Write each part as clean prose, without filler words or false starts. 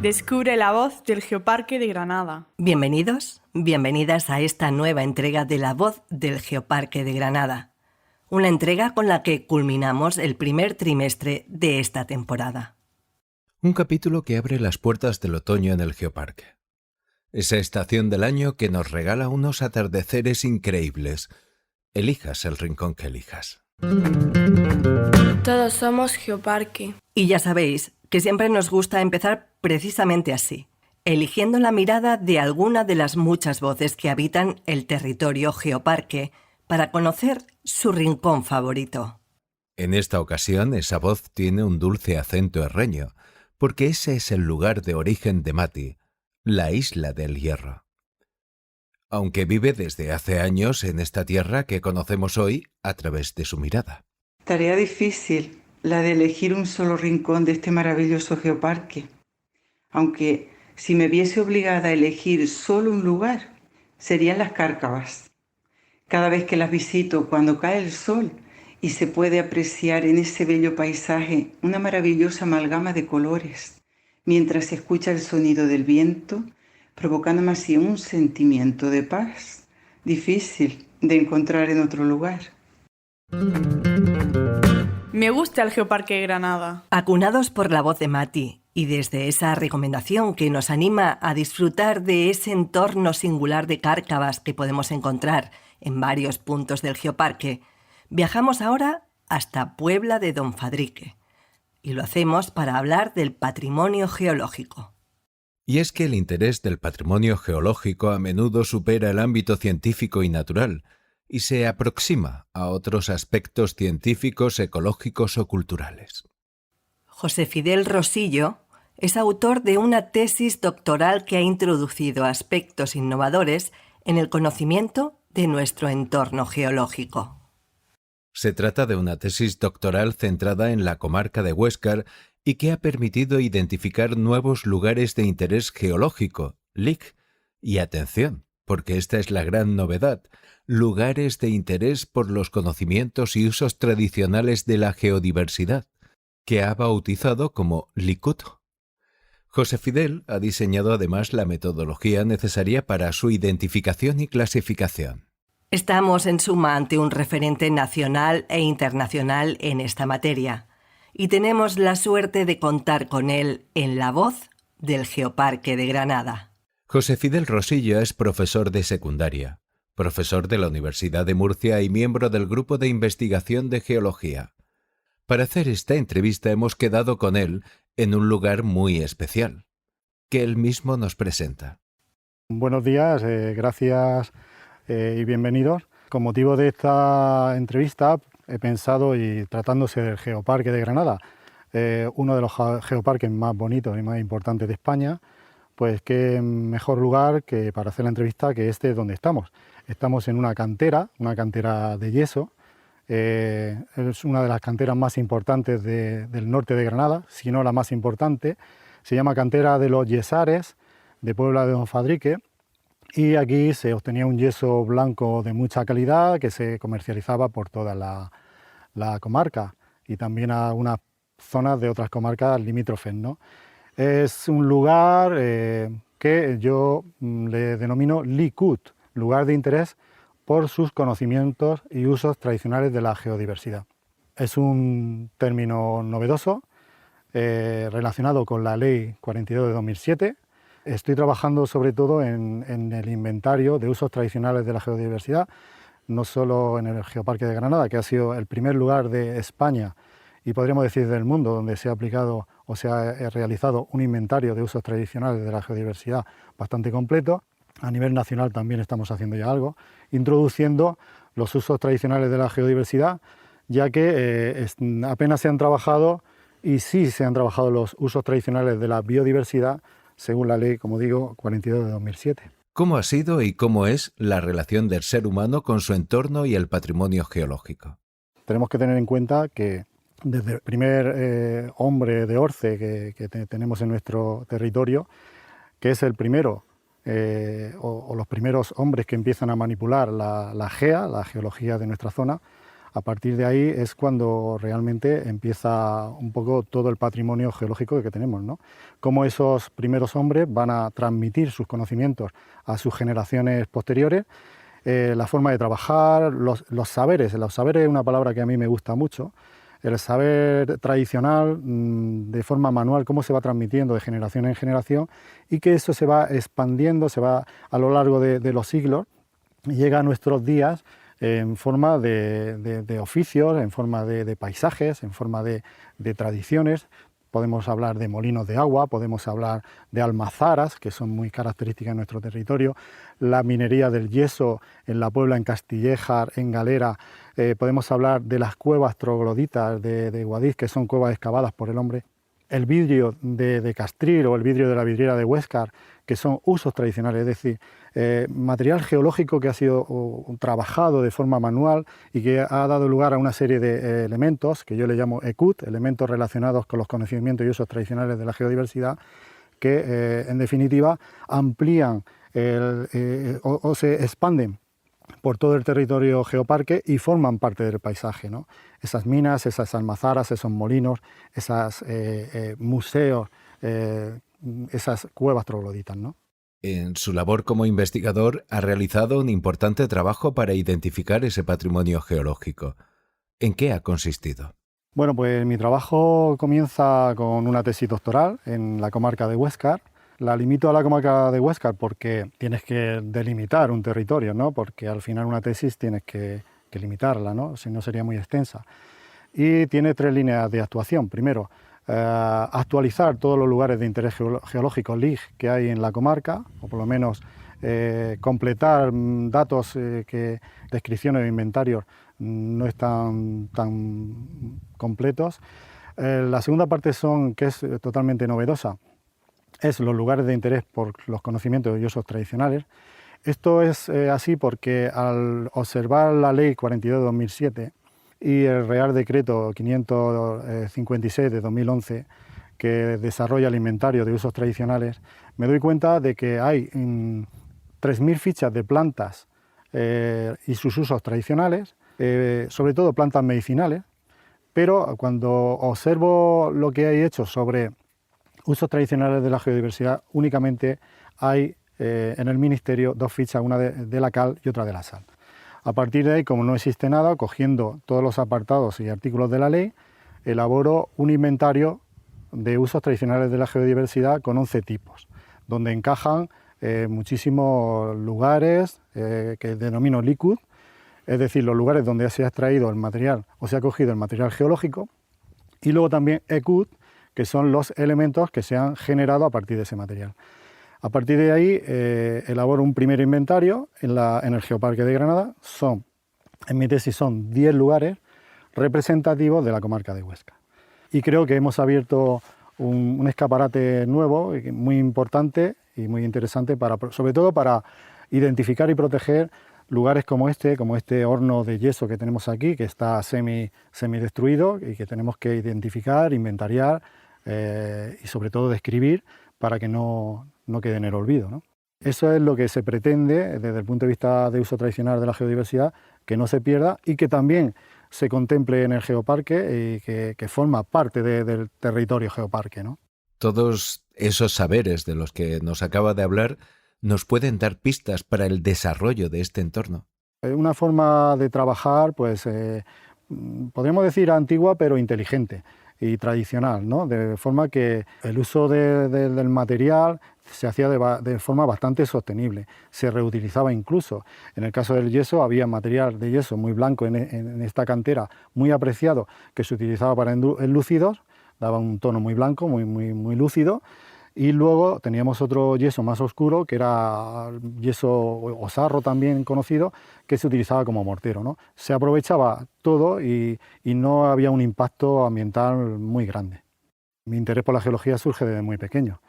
Descubre la voz del Geoparque de Granada. Bienvenidos, bienvenidas a esta nueva entrega de La Voz del Geoparque de Granada. Una entrega con la que culminamos el primer trimestre de esta temporada. Un capítulo que abre las puertas del otoño en el Geoparque. Esa estación del año que nos regala unos atardeceres increíbles. Elijas el rincón que elijas. Todos somos Geoparque. Y ya sabéis que siempre nos gusta empezar precisamente así, eligiendo la mirada de alguna de las muchas voces que habitan el territorio Geoparque para conocer su rincón favorito. En esta ocasión, esa voz tiene un dulce acento herreño, porque ese es el lugar de origen de Mati, la Isla del Hierro. Aunque vive desde hace años en esta tierra que conocemos hoy a través de su mirada. Tarea difícil, la de elegir un solo rincón de este maravilloso geoparque. Aunque si me viese obligada a elegir solo un lugar, serían las Cárcavas. Cada vez que las visito cuando cae el sol y se puede apreciar en ese bello paisaje una maravillosa amalgama de colores, mientras se escucha el sonido del viento, provocándome así un sentimiento de paz difícil de encontrar en otro lugar. Me gusta el Geoparque de Granada. Acunados por la voz de Mati y desde esa recomendación que nos anima a disfrutar de ese entorno singular de Cárcavas que podemos encontrar en varios puntos del Geoparque, viajamos ahora hasta Puebla de Don Fadrique. Y lo hacemos para hablar del patrimonio geológico. Y es que el interés del patrimonio geológico a menudo supera el ámbito científico y natural y se aproxima a otros aspectos científicos, ecológicos o culturales. José Fidel Rosillo es autor de una tesis doctoral que ha introducido aspectos innovadores en el conocimiento de nuestro entorno geológico. Se trata de una tesis doctoral centrada en la comarca de Huéscar y que ha permitido identificar nuevos lugares de interés geológico, LIC, y atención, porque esta es la gran novedad, lugares de interés por los conocimientos y usos tradicionales de la geodiversidad, que ha bautizado como LICUT. José Fidel ha diseñado además la metodología necesaria para su identificación y clasificación. Estamos en suma ante un referente nacional e internacional en esta materia y tenemos la suerte de contar con él en La Voz del Geoparque de Granada. José Fidel Rosillo es profesor de secundaria, profesor de la Universidad de Murcia y miembro del Grupo de Investigación de Geología. Para hacer esta entrevista hemos quedado con él en un lugar muy especial, que él mismo nos presenta. Buenos días, gracias y bienvenidos. Con motivo de esta entrevista he pensado, y tratándose del Geoparque de Granada, uno de los geoparques más bonitos y más importantes de España, pues qué mejor lugar que para hacer la entrevista que este donde estamos. Estamos en una cantera de yeso. Es una de las canteras más importantes del norte de Granada, si no la más importante. Se llama Cantera de los Yesares, de Puebla de Don Fadrique, y aquí se obtenía un yeso blanco de mucha calidad que se comercializaba por toda la comarca y también a unas zonas de otras comarcas limítrofes, ¿no? Es un lugar que yo le denomino LICUT, lugar de interés por sus conocimientos y usos tradicionales de la geodiversidad. Es un término novedoso relacionado con la Ley 42 de 2007. Estoy trabajando sobre todo en el inventario de usos tradicionales de la geodiversidad, no solo en el Geoparque de Granada, que ha sido el primer lugar de España y podríamos decir del mundo donde se ha aplicado o se ha realizado un inventario de usos tradicionales de la geodiversidad bastante completo. A nivel nacional también estamos haciendo ya algo, introduciendo los usos tradicionales de la geodiversidad, ya que apenas se han trabajado, y sí se han trabajado los usos tradicionales de la biodiversidad, según la ley, como digo, 42 de 2007. ¿Cómo ha sido y cómo es la relación del ser humano con su entorno y el patrimonio geológico? Tenemos que tener en cuenta que desde el primer hombre de Orce que tenemos en nuestro territorio, que es el primero, o los primeros hombres que empiezan a manipular la geología de nuestra zona, A partir de ahí es cuando realmente empieza un poco todo el patrimonio geológico que tenemos, ¿no? Cómo esos primeros hombres van a transmitir sus conocimientos a sus generaciones posteriores, la forma de trabajar, los saberes. Los saberes es una palabra que a mí me gusta mucho. El saber tradicional, de forma manual, cómo se va transmitiendo de generación en generación y que eso se va expandiendo, se va a lo largo de los siglos y llega a nuestros días en forma de oficios, en forma de paisajes, en forma de tradiciones. Podemos hablar de molinos de agua, podemos hablar de almazaras, que son muy características en nuestro territorio, la minería del yeso en La Puebla, en Castillejar, en Galera. Podemos hablar de las cuevas trogloditas de Guadix, que son cuevas excavadas por el hombre. El vidrio de Castril o el vidrio de la vidriera de Huéscar, que son usos tradicionales, es decir, material geológico que ha sido trabajado de forma manual y que ha dado lugar a una serie de elementos que yo le llamo ECUT, elementos relacionados con los conocimientos y usos tradicionales de la geodiversidad, que en definitiva amplían o se expanden por todo el territorio geoparque y forman parte del paisaje, ¿no? Esas minas, esas almazaras, esos molinos, esos museos, esas cuevas trogloditas, ¿no? En su labor como investigador ha realizado un importante trabajo para identificar ese patrimonio geológico. ¿En qué ha consistido? Bueno, pues mi trabajo comienza con una tesis doctoral en la comarca de Huéscar. La limito a la comarca de Huéscar porque tienes que delimitar un territorio, ¿no? Porque al final una tesis tienes que limitarla, ¿no? Si no sería muy extensa. Y tiene 3 líneas de actuación. Primero, actualizar todos los lugares de interés geológico LIG que hay en la comarca, o por lo menos completar datos descripciones de inventarios no están tan completos. La segunda parte que es totalmente novedosa, es los lugares de interés por los conocimientos y usos tradicionales. Esto es así porque al observar la Ley 42 de 2007 y el Real Decreto 556 de 2011, que desarrolla el inventario de usos tradicionales, me doy cuenta de que hay 3.000 fichas de plantas y sus usos tradicionales, sobre todo plantas medicinales, pero cuando observo lo que hay hecho sobre usos tradicionales de la geodiversidad, únicamente hay en el Ministerio 2 fichas, una de la cal y otra de la sal. A partir de ahí, como no existe nada, cogiendo todos los apartados y artículos de la ley, elaboro un inventario de usos tradicionales de la geodiversidad con 11 tipos, donde encajan muchísimos lugares que denomino LICUD, es decir, los lugares donde se ha extraído el material o se ha cogido el material geológico, y luego también ECUD, que son los elementos que se han generado a partir de ese material. A partir de ahí elaboro un primer inventario en el Geoparque de Granada. En mi tesis son 10 lugares representativos de la comarca de Huesca. Y creo que hemos abierto un escaparate nuevo, muy importante y muy interesante, sobre todo para identificar y proteger lugares como este horno de yeso que tenemos aquí, que está semi-destruido y que tenemos que identificar, inventariar y sobre todo describir para que no quede en el olvido, ¿no? Eso es lo que se pretende desde el punto de vista de uso tradicional de la geodiversidad, que no se pierda y que también se contemple en el geoparque y que forma parte del territorio geoparque, ¿no? Todos esos saberes de los que nos acaba de hablar nos pueden dar pistas para el desarrollo de este entorno. Una forma de trabajar, pues, podríamos decir antigua, pero inteligente y tradicional, ¿no? De forma que el uso del material se hacía de forma bastante sostenible, se reutilizaba incluso. En el caso del yeso había material de yeso muy blanco en esta cantera, muy apreciado, que se utilizaba para enlucidos, daba un tono muy blanco, muy lúcido, y luego teníamos otro yeso más oscuro, que era yeso o sarro también conocido, que se utilizaba como mortero, ¿no? Se aprovechaba todo y no había un impacto ambiental muy grande. Mi interés por la geología surge desde muy pequeño.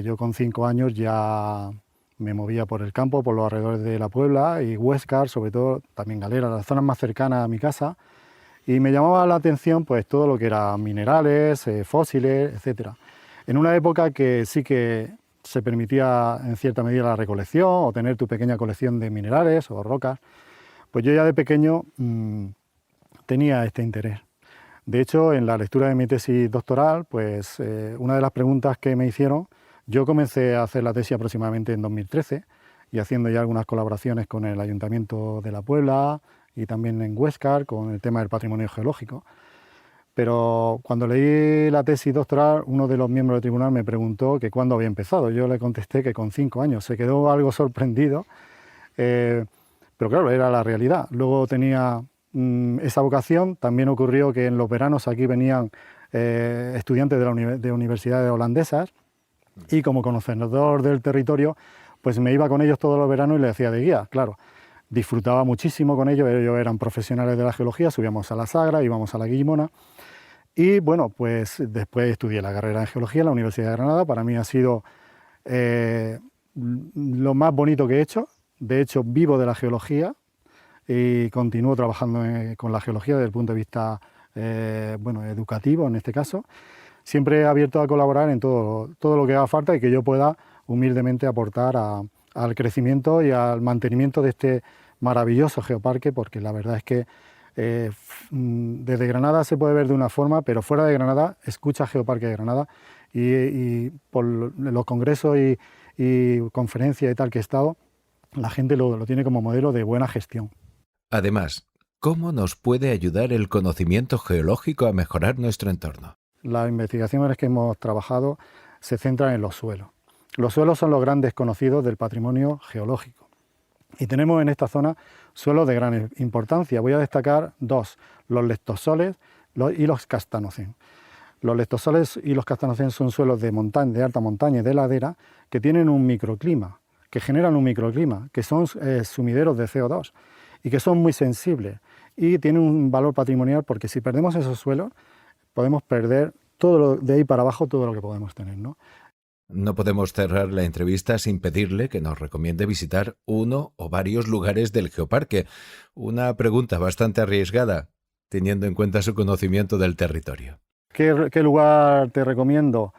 Yo con 5 años ya me movía por el campo, por los alrededores de La Puebla y Huéscar, sobre todo también Galera, las zonas más cercanas a mi casa, y me llamaba la atención pues todo lo que eran minerales, fósiles, etcétera. En una época que sí que se permitía en cierta medida la recolección o tener tu pequeña colección de minerales o rocas, pues yo ya de pequeño tenía este interés. De hecho, en la lectura de mi tesis doctoral, pues una de las preguntas que me hicieron, yo comencé a hacer la tesis aproximadamente en 2013 y haciendo ya algunas colaboraciones con el Ayuntamiento de La Puebla y también en Huéscar con el tema del patrimonio geológico. Pero cuando leí la tesis doctoral, uno de los miembros del tribunal me preguntó que cuándo había empezado. Yo le contesté que con 5 años. Se quedó algo sorprendido, pero claro, era la realidad. Luego tenía esa vocación. También ocurrió que en los veranos aquí venían estudiantes de universidades holandesas y como conocedor del territorio, pues me iba con ellos todos los veranos y les hacía de guía, claro. Disfrutaba muchísimo con ellos eran profesionales de la geología, subíamos a la Sagra, íbamos a la Guillimona y bueno, pues después estudié la carrera de geología en la Universidad de Granada. Para mí ha sido lo más bonito que he hecho. De hecho, vivo de la geología y continúo trabajando con la geología desde el punto de vista educativo en este caso. Siempre he abierto a colaborar en todo lo que haga falta y que yo pueda humildemente aportar al crecimiento y al mantenimiento de este maravilloso geoparque, porque la verdad es que desde Granada se puede ver de una forma, pero fuera de Granada escucha Geoparque de Granada y por los congresos y conferencias y tal que he estado, la gente lo tiene como modelo de buena gestión. Además, ¿cómo nos puede ayudar el conocimiento geológico a mejorar nuestro entorno? Las investigaciones en las que hemos trabajado se centran en los suelos. Los suelos son los grandes conocidos del patrimonio geológico. Y tenemos en esta zona suelos de gran importancia. Voy a destacar 2, los leptosoles y los castanocen. Los leptosoles y los castanocen son suelos de montaña, de alta montaña y de ladera que tienen un microclima, que generan un microclima, que son sumideros de CO2 y que son muy sensibles y tienen un valor patrimonial porque si perdemos esos suelos podemos perder de ahí para abajo todo lo que podemos tener, ¿no? No podemos cerrar la entrevista sin pedirle que nos recomiende visitar uno o varios lugares del geoparque. Una pregunta bastante arriesgada, teniendo en cuenta su conocimiento del territorio. ¿Qué lugar te recomiendo?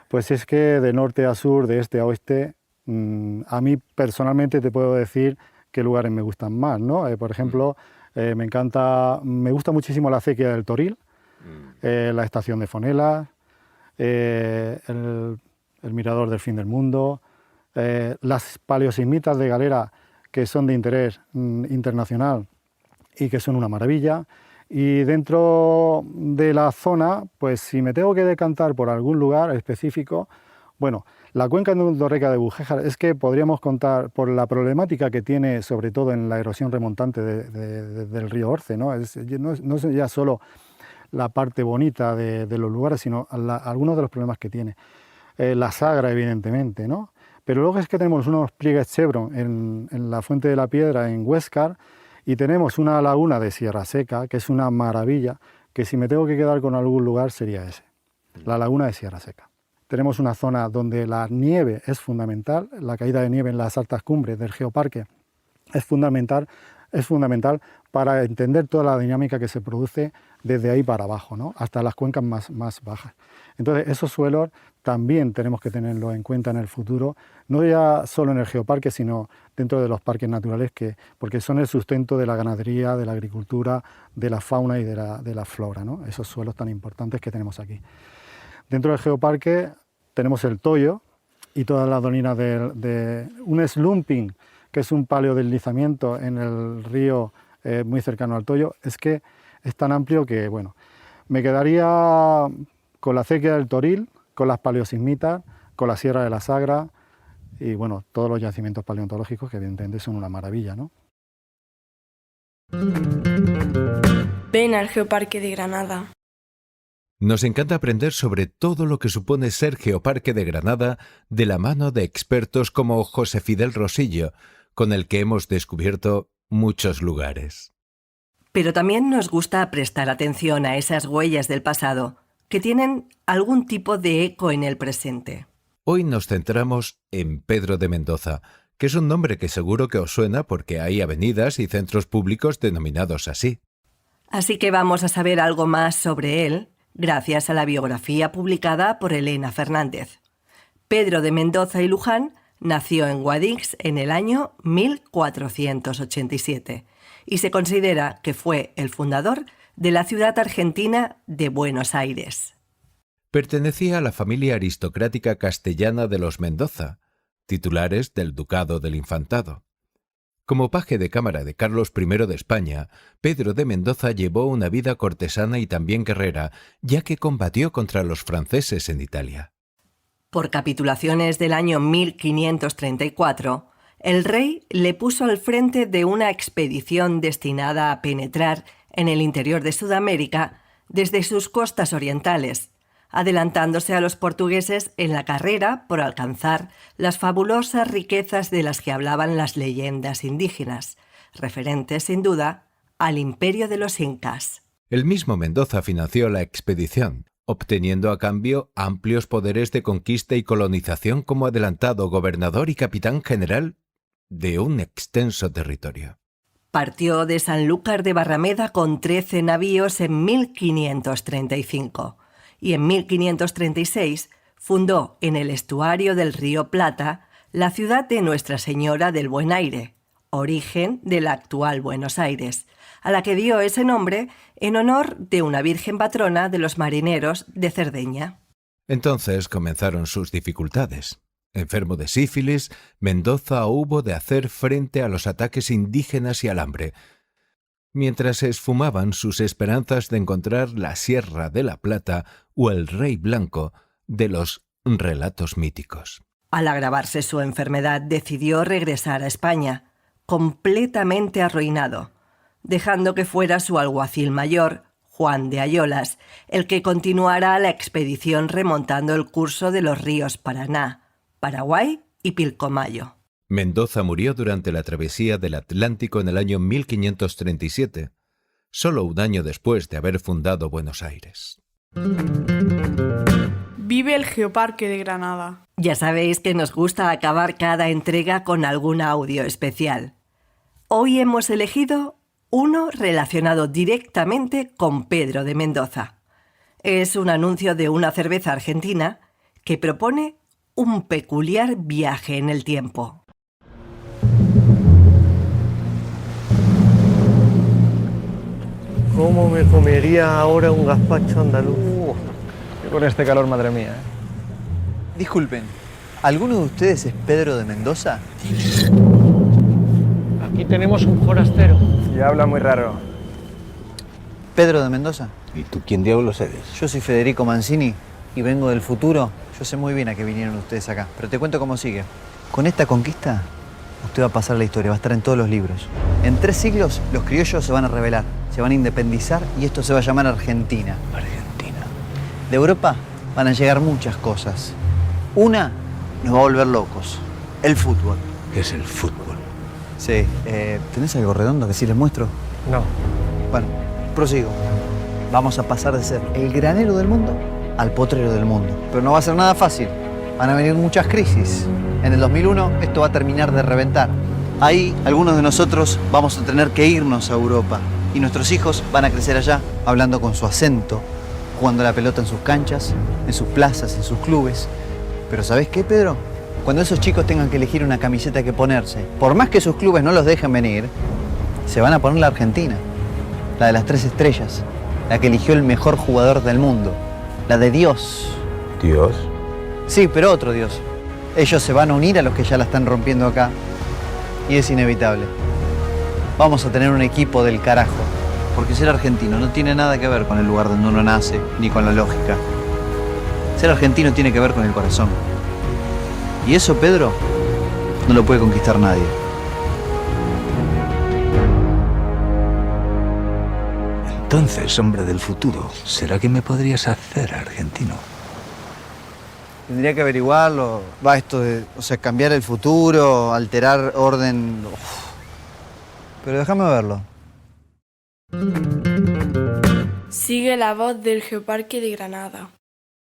Pues es que de norte a sur, de este a oeste, a mí personalmente te puedo decir qué lugares me gustan más, ¿no? Por ejemplo, me gusta muchísimo la acequia del Toril, la estación de Fonela, el mirador del fin del mundo, las paleosismitas de Galera, que son de interés internacional y que son una maravilla. Y dentro de la zona, pues si me tengo que decantar por algún lugar específico, bueno, la cuenca endorreica de Bujéjar es que podríamos contar por la problemática que tiene, sobre todo en la erosión remontante del río Orce, ¿no? No es ya solo la parte bonita de los lugares, sino algunos de los problemas que tiene. La Sagra, evidentemente, ¿no? Pero luego es que tenemos unos pliegues Chevron en la Fuente de la Piedra, en Huéscar, y tenemos una laguna de Sierra Seca, que es una maravilla, que si me tengo que quedar con algún lugar sería ese, la laguna de Sierra Seca. Tenemos una zona donde la nieve es fundamental, la caída de nieve en las altas cumbres del geoparque es fundamental para entender toda la dinámica que se produce desde ahí para abajo, ¿no? Hasta las cuencas más bajas. Entonces, esos suelos también tenemos que tenerlos en cuenta en el futuro, no ya solo en el geoparque, sino dentro de los parques naturales, porque son el sustento de la ganadería, de la agricultura, de la fauna y de la flora, ¿no? Esos suelos tan importantes que tenemos aquí. Dentro del geoparque tenemos el Toyo y todas las dolinas de un slumping, que es un paleodeslizamiento en el río muy cercano al Toyo. Es que es tan amplio que, bueno, me quedaría con la acequia del Toril, con las paleosismitas, con la Sierra de la Sagra y, bueno, todos los yacimientos paleontológicos que evidentemente son una maravilla, ¿no? Ven al Geoparque de Granada. Nos encanta aprender sobre todo lo que supone ser Geoparque de Granada de la mano de expertos como José Fidel Rosillo, con el que hemos descubierto muchos lugares. Pero también nos gusta prestar atención a esas huellas del pasado, que tienen algún tipo de eco en el presente. Hoy nos centramos en Pedro de Mendoza, que es un nombre que seguro que os suena porque hay avenidas y centros públicos denominados así. Así que vamos a saber algo más sobre él, gracias a la biografía publicada por Elena Fernández. Pedro de Mendoza y Luján nació en Guadix en el año 1487 y se considera que fue el fundador de la ciudad argentina de Buenos Aires. Pertenecía a la familia aristocrática castellana de los Mendoza, titulares del Ducado del Infantado. Como paje de cámara de Carlos I de España, Pedro de Mendoza llevó una vida cortesana y también guerrera, ya que combatió contra los franceses en Italia. Por capitulaciones del año 1534, el rey le puso al frente de una expedición destinada a penetrar en el interior de Sudamérica desde sus costas orientales, adelantándose a los portugueses en la carrera por alcanzar las fabulosas riquezas de las que hablaban las leyendas indígenas, referentes sin duda al imperio de los incas. El mismo Mendoza financió la expedición, obteniendo a cambio amplios poderes de conquista y colonización como adelantado gobernador y capitán general de un extenso territorio. Partió de Sanlúcar de Barrameda con 13 navíos en 1535 y en 1536 fundó en el estuario del río Plata la ciudad de Nuestra Señora del Buen Aire, origen de la actual Buenos Aires, a la que dio ese nombre en honor de una virgen patrona de los marineros de Cerdeña. Entonces comenzaron sus dificultades. Enfermo de sífilis, Mendoza hubo de hacer frente a los ataques indígenas y al hambre, mientras se esfumaban sus esperanzas de encontrar la Sierra de la Plata o el Rey Blanco de los relatos míticos. Al agravarse su enfermedad, decidió regresar a España, completamente arruinado, dejando que fuera su alguacil mayor, Juan de Ayolas, el que continuara la expedición remontando el curso de los ríos Paraná, Paraguay y Pilcomayo. Mendoza murió durante la travesía del Atlántico en el año 1537, solo un año después de haber fundado Buenos Aires. Vive el Geoparque de Granada. Ya sabéis que nos gusta acabar cada entrega con algún audio especial. Hoy hemos elegido uno relacionado directamente con Pedro de Mendoza. Es un anuncio de una cerveza argentina que propone un peculiar viaje en el tiempo. ¿Cómo me comería ahora un gazpacho andaluz? Y con este calor, madre mía. Disculpen, ¿alguno de ustedes es Pedro de Mendoza? Aquí tenemos un forastero. Y habla muy raro. ¿Pedro de Mendoza? ¿Y tú quién diablos eres? Yo soy Federico Mancini y vengo del futuro. Yo sé muy bien a qué vinieron ustedes acá, pero te cuento cómo sigue. Con esta conquista, usted va a pasar la historia, va a estar en todos los libros. En 3 siglos, los criollos se van a rebelar, se van a independizar y esto se va a llamar Argentina. Argentina. De Europa van a llegar muchas cosas. Una nos va a volver locos, el fútbol. ¿Qué es el fútbol? Sí, ¿tenés algo redondo que sí les muestro? No. Bueno, prosigo. Vamos a pasar de ser el granero del mundo al potrero del mundo. Pero no va a ser nada fácil. Van a venir muchas crisis. En el 2001 esto va a terminar de reventar. Ahí algunos de nosotros vamos a tener que irnos a Europa. Y nuestros hijos van a crecer allá, hablando con su acento, jugando la pelota en sus canchas, en sus plazas, en sus clubes. Pero ¿sabés qué, Pedro? Cuando esos chicos tengan que elegir una camiseta que ponerse, por más que sus clubes no los dejen venir, se van a poner la Argentina. La de las 3 estrellas. La que eligió el mejor jugador del mundo. La de Dios. ¿Dios? Sí, pero otro Dios. Ellos se van a unir a los que ya la están rompiendo acá. Y es inevitable. Vamos a tener un equipo del carajo. Porque ser argentino no tiene nada que ver con el lugar donde uno nace, ni con la lógica. Ser argentino tiene que ver con el corazón. Y eso, Pedro, no lo puede conquistar nadie. Entonces, hombre del futuro, ¿será que me podrías hacer argentino? Tendría que averiguarlo. Va esto de, cambiar el futuro, alterar orden. Uf. Pero déjame verlo. Sigue la voz del Geoparque de Granada.